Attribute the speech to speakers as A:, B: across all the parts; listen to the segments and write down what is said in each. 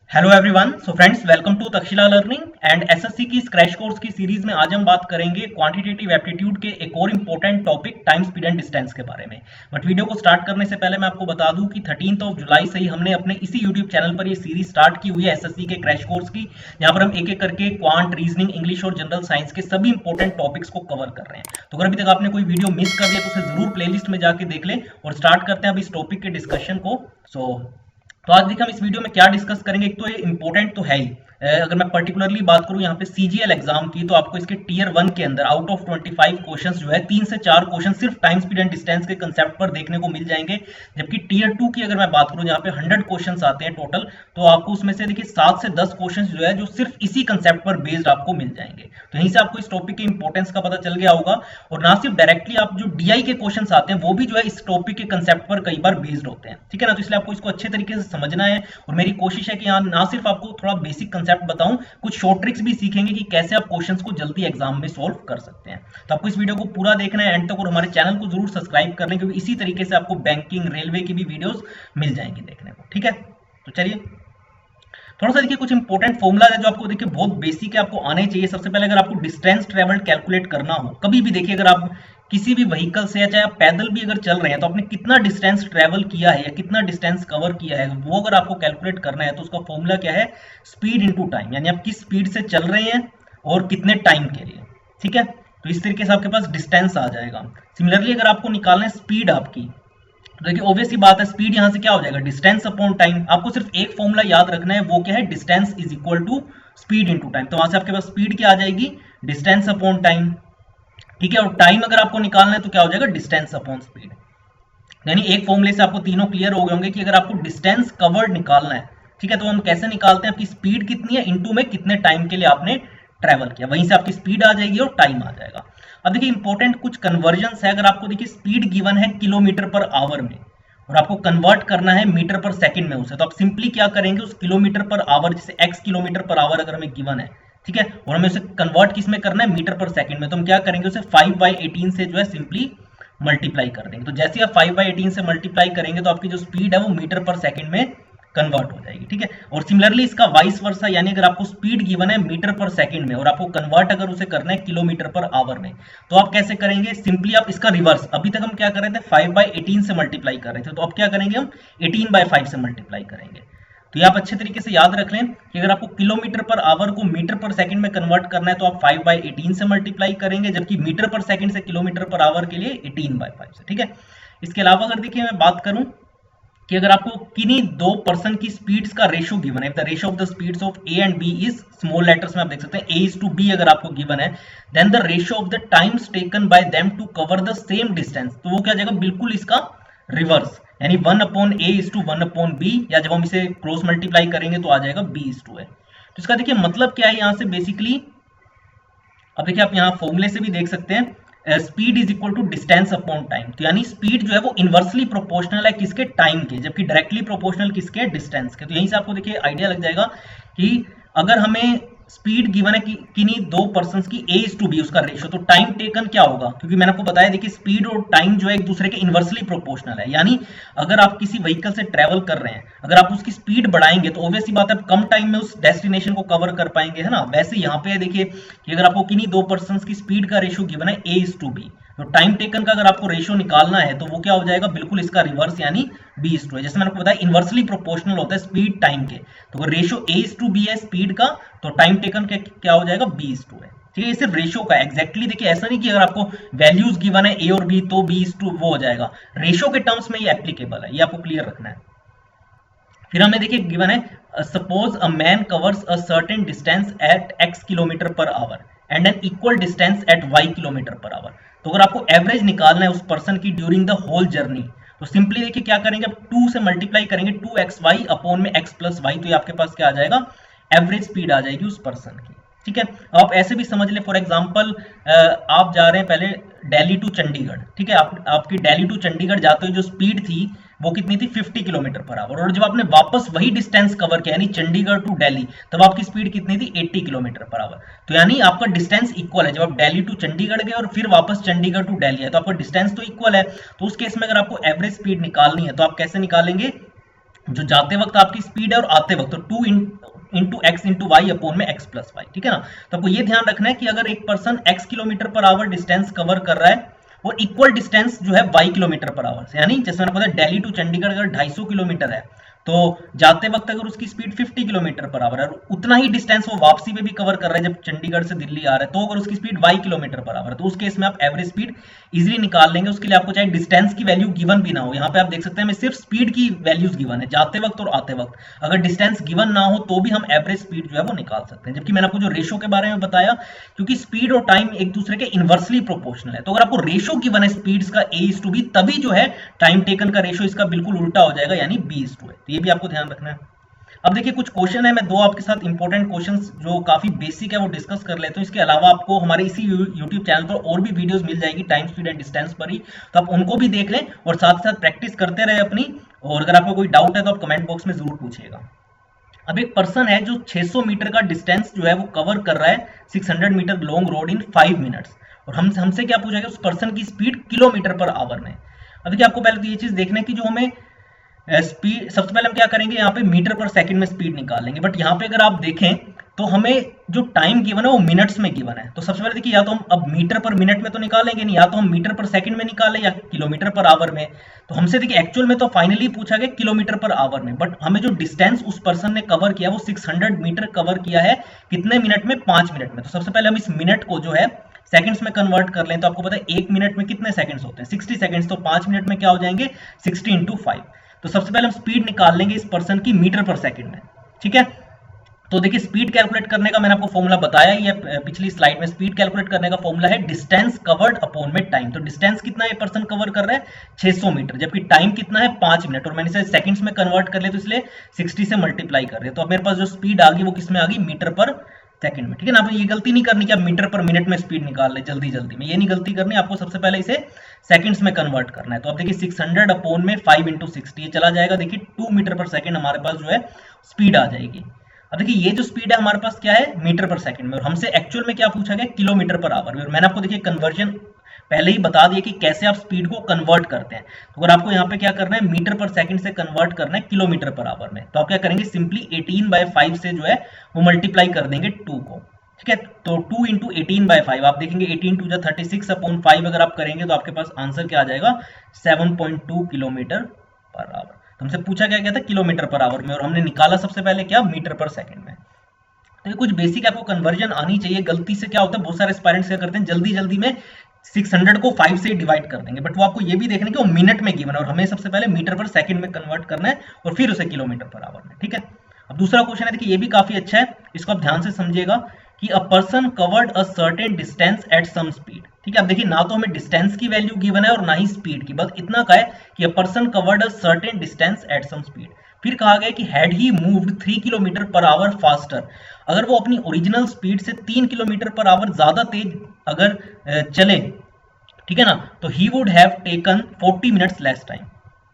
A: Hello everyone. So friends, welcome to Takshashila learning and SSC की इस crash course की series में आज हम बात करेंगे क्वांटिटेटिव एप्टीट्यूड के एक और important topic time, speed and distance के बारे में। बट वीडियो को स्टार्ट करने से पहले मैं आपको बता दूं कि 13 जुलाई से ही हमने अपने इसी यूट्यूब चैनल पर ये सीरीज स्टार्ट की हुई है एसएससी के क्रैश कोर्स की, जहां पर हम एक एक करके क्वांट, रीजनिंग, इंग्लिश और जनरल साइंस के सभी इंपॉर्टेंट टॉपिक्स को कवर कर रहे हैं। तो अगर अभी तक आपने कोई वीडियो मिस कर दिया तो उसे जरूर प्लेलिस्ट में जाके देख लें और स्टार्ट करते हैं अब इस टॉपिक के डिस्कशन को। तो आज देखिए हम इस वीडियो में क्या डिस्कस करेंगे। एक तो ये इंपॉर्टेंट तो है ही, अगर मैं पर्टिकुलरली बात करूं यहाँ पे सीजीएल एग्जाम की, तो आपको इसके टीयर 1 के अंदर आउट ऑफ 25 क्वेश्चंस जो है 3 से 4 क्वेश्चन सिर्फ टाइम, स्पीड एंड डिस्टेंस के कंसेप्ट पर देखने को मिल जाएंगे। जबकि टीयर 2 की अगर मैं बात करूं जहाँ पे 100 क्वेश्चंस आते हैं टोटल, तो आपको उसमें से देखिए 7 से 10 क्वेश्चन जो है जो सिर्फ इसी कंसेप्ट पर बेस्ड आपको मिल जाएंगे। तो यहीं से आपको इस टॉपिक के इंपॉर्टेंस का पता चल गया होगा। और ना सिर्फ डायरेक्टली आप जो डीआई के क्वेश्चन आते हैं वो भी जो है इस टॉपिक के कंसेप्ट पर कई बार बेस्ड होते हैं, ठीक है ना। तो इसलिए आपको इसको अच्छे तरीके से समझना है और मेरी कोशिश है कि यहाँ ना सिर्फ आपको थोड़ा बेसिक कंसेप्ट बताऊं, कुछ शॉर्ट ट्रिक्स भी सीखेंगे कि कैसे आप क्वेश्चंस को जल्दी एग्जाम में सॉल्व कर सकते हैं। तो आपको इस वीडियो को पूरा देखना है एंड तक और हमारे चैनल को जरूर सब्सक्राइब कर लें, क्योंकि इसी तरीके से आपको बैंकिंग, रेलवे की भी वीडियोस मिल जाएंगी देखने को, ठीक है। तो चलिए थोड़ा सा देखिए कुछ इंपॉर्टेंट फॉर्मूला है जो आपको देखिए बहुत बेसिक है, आपको आने चाहिए। सबसे पहले अगर आपको डिस्टेंस ट्रेवल्ड कैलकुलेट करना हो कभी भी, देखिए अगर आप किसी भी व्हीकल से या चाहे आप पैदल भी अगर चल रहे हैं तो आपने कितना डिस्टेंस ट्रेवल किया है या कितना डिस्टेंस कवर किया है वो अगर आपको कैलकुलेट करना है तो उसका फॉर्मूला क्या है, स्पीड इनटू टाइम, यानी आप किस स्पीड से चल रहे हैं और कितने टाइम के लिए, ठीक है। तो इस तरीके से आपके पास डिस्टेंस आ जाएगा। सिमिलरली अगर आपको निकालना है स्पीड आपकी, तो देखिए ऑब्वियस सी बात है, स्पीड यहां से क्या हो जाएगा, डिस्टेंस अपॉन टाइम। आपको सिर्फ एक फॉर्मूला याद रखना है, वो क्या है, distance is equal to speed into time. तो वहां से आपके पास स्पीड क्या आ जाएगी, डिस्टेंस अपॉन टाइम, ठीक है। और टाइम अगर आपको निकालना है तो क्या हो जाएगा, डिस्टेंस अपॉन स्पीड। यानी एक फॉर्मूले से आपको तीनों क्लियर हो गए होंगे कि अगर आपको डिस्टेंस कवर्ड निकालना है, ठीक है, तो हम कैसे निकालते हैं, आपकी स्पीड कितनी है इनटू में कितने टाइम के लिए आपने ट्रेवल किया, वहीं से आपकी स्पीड आ जाएगी और टाइम आ जाएगा। अब देखिए इंपॉर्टेंट कुछ कन्वर्जन है। अगर आपको देखिए स्पीड गिवन है किलोमीटर पर आवर में और आपको कन्वर्ट करना है मीटर पर सेकंड में उसे, तो आप सिंपली क्या करेंगे, उस किलोमीटर पर आवर, जैसे x किलोमीटर पर आवर अगर हमें गिवन है, ठीक है, और हमें उसे कन्वर्ट किस में करना है, मीटर पर सेकंड में, तो हम क्या करेंगे, उसे 5/18 से जो है सिंपली मल्टीप्लाई कर देंगे। तो जैसे आप 5/18 से मल्टीप्लाई करेंगे तो आपकी जो स्पीड है वो मीटर पर सेकंड में कन्वर्ट हो जाएगी, ठीक है। और सिमिलरली इसका वाइस वर्सा, यानी अगर आपको स्पीड गिवन है मीटर पर सेकंड में और आपको कन्वर्ट अगर उसे करना है किलोमीटर पर आवर में, तो आप कैसे करेंगे, सिंपली आप इसका रिवर्स, अभी तक हम क्या कर रहे थे, 5/18 से मल्टीप्लाई कर रहे थे, तो अब क्या करेंगे, हम 18/5 से मल्टीप्लाई करेंगे। तो ये आप अच्छे तरीके से याद रख लें कि अगर आपको किलोमीटर पर आवर को मीटर पर सेकंड में कन्वर्ट करना है तो आप 5/18 से मल्टीप्लाई करेंगे, जबकि मीटर पर सेकंड से किलोमीटर पर आवर के लिए 18/5 से, ठीक है। इसके अलावा अगर देखिए मैं बात करूं कि अगर आपको किन्हीं दो पर्सन की स्पीड्स का रेशो गिवन है, the ratio of the speeds of A and B is, small letters में आप देख सकते हैं A:B अगर आपको गिवन है, then the ratio of the times taken by them to cover the same distance, तो वो क्या जाएगा, बिल्कुल इसका रिवर्स, यानी 1/A:1/B, या जब हम इसे क्रॉस मल्टीप्लाई करेंगे तो आ जाएगा B:A। तो इसका देखिए मतलब क्या है यहाँ से बेसिकली, अब देखिए आप यहाँ फॉर्मूले से भी देख सकते हैं, speed is equal to distance upon time. तो यानी स्पीड जो है वो इनवर्सली प्रोपोर्शनल है किसके, टाइम के, जबकि डायरेक्टली प्रोपोर्शनल किसके, डिस्टेंस के। तो यहीं से आपको देखिए आइडिया लग जाएगा कि अगर हमें स्पीड गिवन है कि किन्हीं दो पर्संस की A:B उसका रेशो, तो टाइम टेकन क्या होगा, क्योंकि मैंने आपको बताया देखिए स्पीड और टाइम जो है एक दूसरे के इनवर्सली प्रोपोर्शनल है। यानी अगर आप किसी व्हीकल से ट्रेवल कर रहे हैं, अगर आप उसकी स्पीड बढ़ाएंगे तो ऑब्वियस सी बात है आप कम टाइम में उस डेस्टिनेशन को कवर कर पाएंगे, है ना। वैसे यहाँ पे देखिए कि अगर आपको किन्हीं दो पर्संस की स्पीड का रेशो गिवन है A:B, तो टाइम टेकन का अगर आपको रेशो निकालना है तो वो क्या हो जाएगा, बिल्कुल इसका रिवर्स, यानी B:A। जैसे मैंने आपको बताया इनवर्सली प्रोपोर्शनल होता है स्पीड टाइम के, तो अगर रेशो A:B है स्पीड का, तो टाइम टेकन क्या हो जाएगा, B:A, ठीक है। ये सिर्फ रेशो का एग्जैक्टली देखिए ऐसा नहीं कि अगर आपको वैल्यूज गिवन है A और B तो B:2 वो हो जाएगा, रेशो के टर्म्स में ये एप्लीकेबल है, ये आपको क्लियर रखना है। फिर हमें देखिए गिवन है, suppose a man covers a certain distance at x kilometre per hour and an equal distance at y kilometre per hour. तो अगर आपको एवरेज निकालना है उस पर्सन की ड्यूरिंग द होल जर्नी, तो सिंपली देखिए क्या करेंगे, अब 2 से मल्टीप्लाई करेंगे 2xy अपॉन में x प्लस वाई, तो ये आपके पास क्या आ जाएगा, एवरेज स्पीड आ जाएगी उस पर्सन की, ठीक है। आप ऐसे भी समझ ले, फॉर एग्जांपल आप जा रहे हैं पहले दिल्ली टू चंडीगढ़, ठीक है, आपकी दिल्ली टू चंडीगढ़ जाते हुए जो स्पीड थी वो कितनी थी, 50 किलोमीटर पर आवर, और जब आपने वापस वही डिस्टेंस कवर किया यानी चंडीगढ़ टू दिल्ली, तब आपकी स्पीड कितनी थी, 80 किलोमीटर पर आवर। तो यानी आपका डिस्टेंस इक्वल है, जब आप दिल्ली टू चंडीगढ़ गए और फिर वापस चंडीगढ़ टू दिल्ली है तो आपका डिस्टेंस तो इक्वल है। तो उस केस में अगर आपको एवरेज स्पीड निकालनी है तो आप कैसे निकालेंगे, जो जाते वक्त आपकी स्पीड है और आते वक्त, तो 2 into x into y upon में एक्स प्लस वाई, ठीक है ना। तो आपको ये ध्यान रखना है कि अगर एक person x kilometre per our distance cover कर रहा है और इक्वल डिस्टेंस जो है वाई किलोमीटर पर आवर से, यानी जैसे मैंने बताया दिल्ली टू चंडीगढ़ अगर 250 किलोमीटर है तो जाते वक्त अगर उसकी स्पीड 50 किलोमीटर पर आवर है, उतना ही डिस्टेंस वो वापसी में भी कवर कर रहा है जब चंडीगढ़ से दिल्ली आ रहा है, तो अगर उसकी speed y kilometre per our है तो उस केस में आप एवरेज स्पीड इजीली निकाल लेंगे। उसके लिए आपको चाहे डिस्टेंस की वैल्यू गिवन भी ना हो, यहाँ पे आप देख सकते हैं हमें सिर्फ स्पीड की वैल्यूज गिवन है जाते वक्त और आते वक्त, अगर डिस्टेंस गिवन ना हो तो भी हम एवरेज स्पीड जो है वो निकाल सकते हैं। जबकि मैंने आपको जो रेशो के बारे में बताया, क्योंकि स्पीड और टाइम एक दूसरे के इनवर्सली प्रोपोर्शनल है, तो अगर आपको रेशो गिवन है स्पीड्स का a/b, तभी जो है टाइम टेकन का रेशो इसका बिल्कुल उल्टा हो जाएगा, यानी b/a। तो ये भी आपको ध्यान रखना है। अब देखिए कुछ क्वेश्चन है, मैं दो आपके साथ इंपॉर्टेंट क्वेश्चंस जो काफी बेसिक है वो डिस्कस कर लेते हैं। इसके अलावा आपको हमारे इसी यूट्यूब चैनल पर और भी वीडियोस मिल जाएगी टाइम स्पीड एंड डिस्टेंस पर ही, तो आप उनको भी देख लें और साथ साथ प्रैक्टिस करते रहे अपनी। और अगर आपको कोई डाउट है तो आप कमेंट बॉक्स में जरूर पूछिएगा। अब एक पर्सन है जो 600 मीटर का डिस्टेंस जो है वो कवर कर रहा है 600 मीटर लॉन्ग रोड इन 5 मिनट्स, और हमसे क्या पूछा गया, उस पर्सन की स्पीड किलोमीटर पर आवर में। अब देखिए आपको पहले तो ये चीज देखना है कि जो हमें स्पीड, सबसे पहले हम क्या करेंगे, यहाँ पे मीटर पर सेकंड में स्पीड निकालेंगे, बट यहाँ पे अगर आप देखें तो हमें जो टाइम गिवन है वो मिनट्स में गिवन है। तो सबसे पहले देखिए, या तो हम अब मीटर पर मिनट में तो निकालेंगे नहीं, या तो हम मीटर पर सेकंड में निकालें या किलोमीटर पर आवर में। तो हमसे देखिए एक्चुअल में तो फाइनली पूछा गया किलोमीटर पर आवर में, बट हमें जो डिस्टेंस उस पर्सन ने कवर किया वो 600 मीटर कवर किया है कितने मिनट में, 5 मिनट में। तो सबसे पहले हम इस मिनट को जो है सेकंड्स में कन्वर्ट कर लें, तो आपको पता है 1 मिनट में कितने सेकंड्स होते हैं, 60 सेकंड्स, तो 5 मिनट में क्या हो जाएंगे, 60 इंटू 5। तो सबसे पहले हम स्पीड निकाल लेंगे इस पर्सन की मीटर पर सेकंड में, ठीक है। तो देखिए स्पीड कैलकुलेट करने का मैंने आपको फॉर्मूला बताया ही है पिछली स्लाइड में। स्पीड कैलकुलेट करने का फॉर्मूला है डिस्टेंस कवर्ड अपॉन में टाइम। तो डिस्टेंस कितना ये पर्सन कवर कर रहा है, 600 मीटर, जबकि टाइम कितना है, 5 मिनट, और मैंने इसे सेकंड्स में कन्वर्ट कर लिया तो इसलिए 60 से मल्टीप्लाई कर रहे हैं। तो अब मेरे पास जो स्पीड आ गई वो किसमें आ गई, मीटर पर सेकंड में, ठीक है ना। आपको ये गलती नहीं करनी कि आप मीटर पर मिनट में स्पीड निकाल ले जल्दी जल्दी में, ये नहीं गलती करनी, आपको सबसे पहले इसे सेकंड्स में कन्वर्ट करना है। तो अब देखिए 600 अपॉन में 5 इंटू 60, ये चला जाएगा, देखिए 2 मीटर पर सेकंड हमारे पास जो है स्पीड आ जाएगी। अब देखिए ये जो स्पीड है हमारे पास क्या है, मीटर पर सेकंड में, और हमसे एक्चुअल में क्या पूछा गया, किलोमीटर पर आवर में। और मैंने आपको देखिए कन्वर्जन पहले ही बता दिया कि कैसे आप स्पीड को कन्वर्ट करते हैं। तो अगर आपको यहाँ पे क्या करना है, मीटर पर सेकंड से कन्वर्ट करना है किलोमीटर पर आवर में, तो आप क्या करेंगे, सिंपली 18/5 से जो है वो मल्टीप्लाई कर देंगे 2 को, ठीक है। तो 2 इंटू 18/5, आप देखेंगे 18 2 36 अपॉन 5 अगर आप करेंगे तो आपके पास आंसर क्या आ जाएगा, 7.2 किलोमीटर पर आवर। तो हमसे पूछा क्या गया था, किलोमीटर पर आवर में, और हमने निकाला सबसे पहले क्या, मीटर पर सेकंड में। तो ये कुछ बेसिक आपको कन्वर्जन आनी चाहिए। गलती से क्या होता है, बहुत सारे एस्पायरेंट्स क्या करते हैं, जल्दी जल्दी में 600 को 5 से डिवाइड कर देंगे, बट वो आपको ये भी देखना है कि वो मिनट में गिवन है, और हमें सबसे पहले मीटर पर सेकंड में कन्वर्ट करना है और फिर उसे किलोमीटर पर आवर में, ठीक है। अब दूसरा क्वेश्चन है, देखिए ये भी काफी अच्छा है, इसको आप ध्यान से समझिएगा कि a person covered a certain distance at some speed, ठीक है। अब देखिए ना तो हमें डिस्टेंस की वैल्यू गिवन है और ना ही स्पीड की, बस इतना का है कि a person covered a certain distance at some speed. फिर कहा गया कि had he moved 3 kilometre per hour faster, अगर वो अपनी ओरिजिनल स्पीड से 3 किलोमीटर पर आवर ज्यादा तेज अगर चले, ठीक है ना, तो he would have taken 40 minutes less time,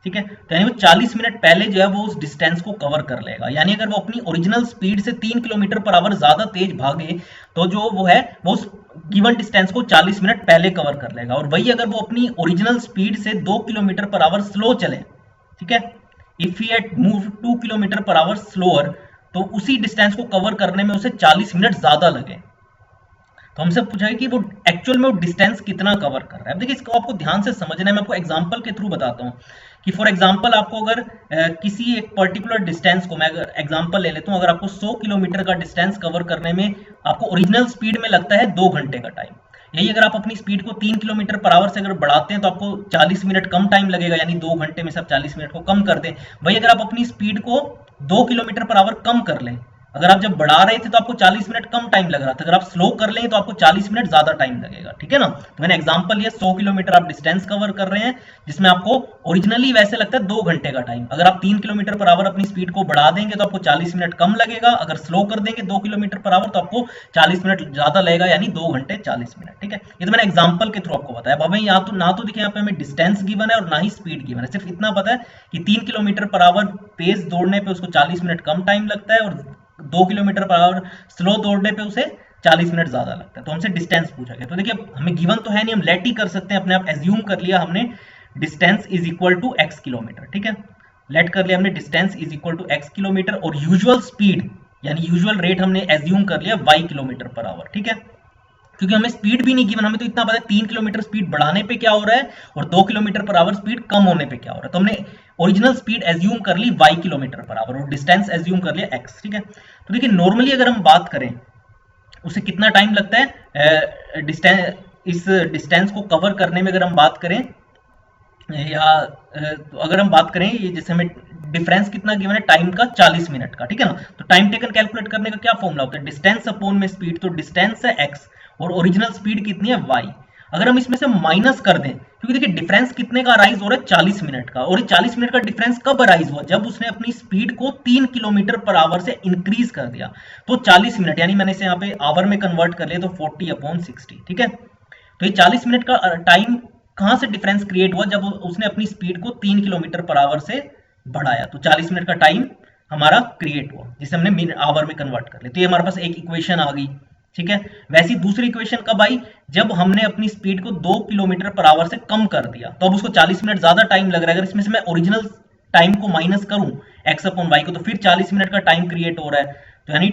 A: ठीक है। तो यानी वो 40 मिनट पहले जो है वो उस डिस्टेंस को कवर कर लेगा, यानी अगर वो अपनी ओरिजिनल स्पीड से 3 किलोमीटर पर आवर ज्यादा तेज भागे तो जो वो है वो उस गिवन डिस्टेंस को 40 मिनट पहले कवर कर लेगा। और वही अगर वो अपनी ओरिजिनल स्पीड से 2 किलोमीटर पर आवर स्लो चले, ठीक है, if he had moved 2 kilometre per our slower, तो उसी डिस्टेंस को कवर करने में उसे 40 मिनट ज्यादा लगे। तो हमसे पूछा है कि वो एक्चुअल में वो डिस्टेंस कितना कवर कर रहा है। देखिए इसको आपको ध्यान से समझना है, मैं आपको एग्जांपल के थ्रू बताता हूँ कि फॉर एग्जांपल आपको अगर किसी एक पर्टिकुलर डिस्टेंस को, मैं अगर एग्जांपल ले लेता हूँ, अगर आपको 100 किलोमीटर का डिस्टेंस कवर करने में आपको ओरिजिनल स्पीड में लगता है 2 घंटे का टाइम, यही अगर आप अपनी स्पीड को 3 किलोमीटर पर आवर से अगर बढ़ाते हैं तो आपको 40 मिनट कम टाइम लगेगा, यानी 2 घंटे में से आप 40 मिनट को कम कर दें। वही अगर आप अपनी स्पीड को 2 किलोमीटर पर आवर कम कर लें, अगर आप जब बढ़ा रहे थे तो आपको 40 मिनट कम टाइम लग रहा था, अगर आप स्लो कर लें तो आपको 40 मिनट ज्यादा टाइम लगेगा, ठीक है ना। तो मैंने एग्जांपल लिया, 100 किलोमीटर आप डिस्टेंस कवर कर रहे हैं जिसमें आपको ओरिजिनली वैसे लगता है 2 घंटे का टाइम, अगर आप 3 किलोमीटर पर आवर अपनी स्पीड को बढ़ा देंगे तो आपको 40 मिनट कम लगेगा, अगर स्लो कर देंगे 2 किलोमीटर पर आवर तो आपको 40 मिनट ज्यादा लगेगा, यानी 2 घंटे 40 मिनट, ठीक है। ये तो मैंने एग्जाम्पल के थ्रू आपको बताया। अब हमें यहाँ तो ना तो देखिए यहाँ पे हमें डिस्टेंस गिवन है और ना ही स्पीड गिवन है, सिर्फ इतना पता है कि 3 किलोमीटर पर आवर तेज दौड़ने पे उसको 40 मिनट कम टाइम लगता है और 2 किलोमीटर पर आवर स्लो दौड़ने पे उसे 40 मिनट ज्यादा लगता है। तो हमसे डिस्टेंस पूछा गया, तो देखिए हमें गिवन तो है नहीं, हम लेट ही कर सकते हैं, अपने आप एज्यूम कर लिया हमने distance is equal to x kilometre, ठीक है, लेट कर लिया हमने distance is equal to x kilometre, और यूजुअल स्पीड यानी यूजुअल रेट हमने एज्यूम कर लिया y किलोमीटर पर आवर, ठीक है, क्योंकि हमें स्पीड भी नहीं गिवन, हमें तो इतना पता है 3 किलोमीटर स्पीड बढ़ाने पे क्या हो रहा है और 2 किलोमीटर पर आवर स्पीड कम होने पे क्या हो रहा है। तो हमने ओरिजिनल स्पीड एज्यूम कर ली y किलोमीटर पर आवर और डिस्टेंस एज्यूम कर लिया x, ठीक है। तो देखिए नॉर्मली अगर हम बात करें उसे कितना टाइम लगता है डिस्टेंस, इस डिस्टेंस को कवर करने में, अगर हम बात करें या तो अगर हम बात करें ये जैसे हमें डिफरेंस कितना गिवन है टाइम का 40 मिनट का, ठीक है ना। तो टाइम टेकन कैलकुलेट करने का क्या फॉर्मूला होता है, डिस्टेंस अपॉन में स्पीड, तो डिस्टेंस है x और ओरिजिनल स्पीड कितनी है y। अगर हम इसमें से माइनस कर दें, क्योंकि देखिए डिफरेंस कितने का अराइज हो रहा है 40 मिनट का, और 40 मिनट का डिफरेंस कब अराइज हुआ, जब उसने अपनी स्पीड को 3 किलोमीटर पर आवर से इंक्रीज कर दिया। तो 40 मिनट यानी मैंने इसे यहाँ पे आवर में कन्वर्ट कर लिया, तो 40/60, ठीक है। तो ये 40 मिनट का टाइम कहां से डिफरेंस क्रिएट हुआ, जब उसने अपनी स्पीड को 3 किलोमीटर पर आवर से बढ़ाया, तो 40 मिनट का टाइम हमारा क्रिएट हुआ जिसे हमने आवर में कन्वर्ट कर लिया। तो ये हमारे पास एक इक्वेशन आ गई, ठीक है। वैसी दूसरी इक्वेशन कब आई, जब हमने अपनी स्पीड को 2 किलोमीटर पर आवर से कम कर दिया, तो अब उसको 40 मिनट ज्यादा टाइम लग रहा है। अगर इसमें से मैं ओरिजिनल टाइम को माइनस करूं x/y को, तो फिर 40 मिनट का टाइम क्रिएट हो रहा है। तो यानी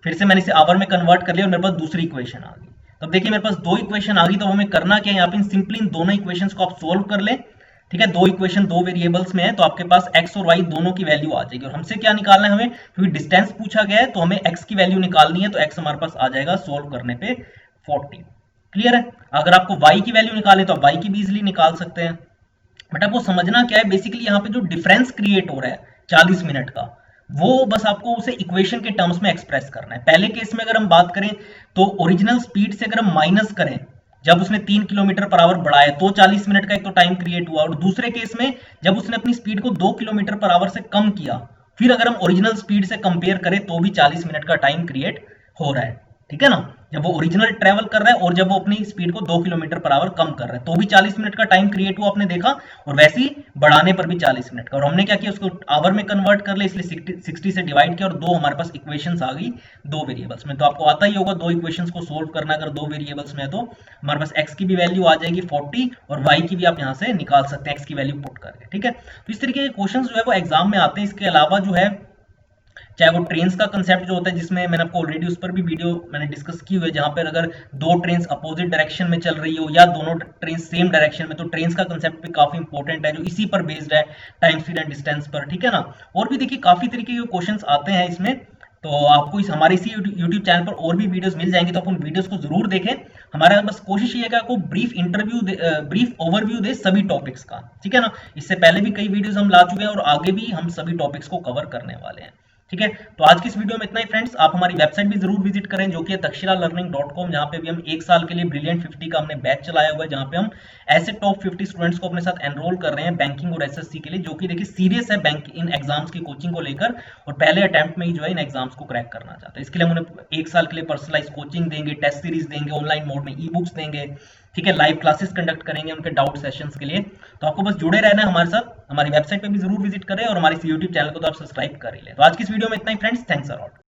A: फिर से मैंने इसे आवर में कन्वर्ट कर लिया और मेरे पास दूसरी इक्वेशन आ गई। तब देखिए मेरे पास दो इक्वेशन आ गई, तो हमें करना क्या है, यहाँ पे सिंपली इन दोनों इक्वेशंस को आप सोल्व कर लें, ठीक है। दो इक्वेशन दो वेरिएबल्स में है, तो आपके पास x और y दोनों की वैल्यू आ जाएगी। और हमसे क्या निकालना है, हमें क्योंकि डिस्टेंस पूछा गया है तो हमें x की वैल्यू निकालनी है, तो x हमारे पास आ जाएगा सोल्व करने पे 40। क्लियर है। अगर आपको y की वैल्यू निकाले तो आप y की भी इजिली निकाल सकते हैं। बट आपको समझना क्या है, बेसिकली यहाँ पे जो डिफरेंस क्रिएट हो रहा है 40 मिनट का, वो बस आपको उसे इक्वेशन के टर्म्स में एक्सप्रेस करना है। पहले केस में अगर हम बात करें तो ओरिजिनल स्पीड से अगर हम माइनस करें, जब उसने 3 किलोमीटर पर आवर बढ़ाया तो 40 मिनट का एक तो टाइम क्रिएट हुआ, और दूसरे केस में जब उसने अपनी स्पीड को 2 किलोमीटर पर आवर से कम किया, फिर अगर हम ओरिजिनल स्पीड से कंपेयर करें तो भी 40 मिनट का टाइम क्रिएट हो रहा है, ठीक है ना। जब वो ओरिजिनल ट्रेवल कर रहा है और जब वो अपनी स्पीड को 2 किलोमीटर पर आवर कम कर रहा है तो भी 40 मिनट का टाइम क्रिएट हुआ, आपने देखा। और वैसे ही बढ़ाने पर भी 40 मिनट का, और हमने क्या किया उसको आवर में कन्वर्ट कर लिया, इसलिए 60 से डिवाइड किया और दो हमारे पास इक्वेशंस आ गई दो वेरिएबल्स में। तो आपको आता ही होगा दो इक्वेशंस को सोल्व करना, अगर दो वेरिएबल्स में है तो हमारे पास x की भी वैल्यू आ जाएगी 40 और y की भी आप यहाँ से निकाल सकते हैं x की वैल्यू पुट करके, ठीक है। तो इस तरीके के क्वेश्चन जो है वो एग्जाम में आते हैं। इसके अलावा जो है चाहे वो ट्रेन्स का कंसेप्ट जो होता है, जिसमें मैंने आपको ऑलरेडी उस पर भी वीडियो मैंने डिस्कस की हुई है, जहां पर अगर दो ट्रेन्स अपोजिट डायरेक्शन में चल रही हो या दोनों ट्रेन सेम डायरेक्शन में, तो ट्रेन्स का कंसेप्ट भी काफी इंपॉर्टेंट है, जो इसी पर बेस्ड है, टाइम स्पीड एंड डिस्टेंस पर, ठीक है ना। और भी देखिए काफी तरीके के क्वेश्चंस आते हैं इसमें, तो आपको इस हमारे इसी YouTube चैनल पर और भी वीडियोस मिल जाएंगे, तो आप उन वीडियोस को जरूर देखें। हमारा बस कोशिश ये है कि आपको ब्रीफ ओवरव्यू दे सभी टॉपिक्स का, ठीक है ना। इससे पहले भी कई वीडियोस हम ला चुके हैं और आगे भी हम सभी टॉपिक्स को कवर करने वाले हैं, ठीक है। तो आज की इस वीडियो में इतना ही फ्रेंड्स। आप हमारी वेबसाइट भी जरूर विजिट करें, जो कि है takshilalearning.com, जहां पे भी हम एक साल के लिए ब्रिलियंट 50 का हमने बैच चलाया हुआ है, जहां पे हम ऐसे टॉप 50 स्टूडेंट्स को अपने साथ एनरोल कर रहे हैं बैंकिंग और एसएससी के लिए, जो कि देखिए सीरियस है बैंक इन एग्जाम्स की कोचिंग को लेकर, और पहले अटेम्प्ट में ही जो है इन एग्जाम्स को क्रैक करना चाहते हैं। इसके लिए हम उन्हें एक साल के लिए पर्सनलाइज कोचिंग देंगे, टेस्ट सीरीज देंगे, ऑनलाइन मोड में ई बुक्स देंगे, ठीक है, लाइव क्लासेस कंडक्ट करेंगे उनके डाउट सेशंस के लिए। तो आपको बस जुड़े रहना है हमारे साथ, हमारी वेबसाइट पे भी जरूर विजिट करें और हमारे YouTube चैनल को तो आप सब्सक्राइब कर ही लें। तो आज की इस वीडियो में इतना ही फ्रेंड्स, थैंक्स अ लॉट।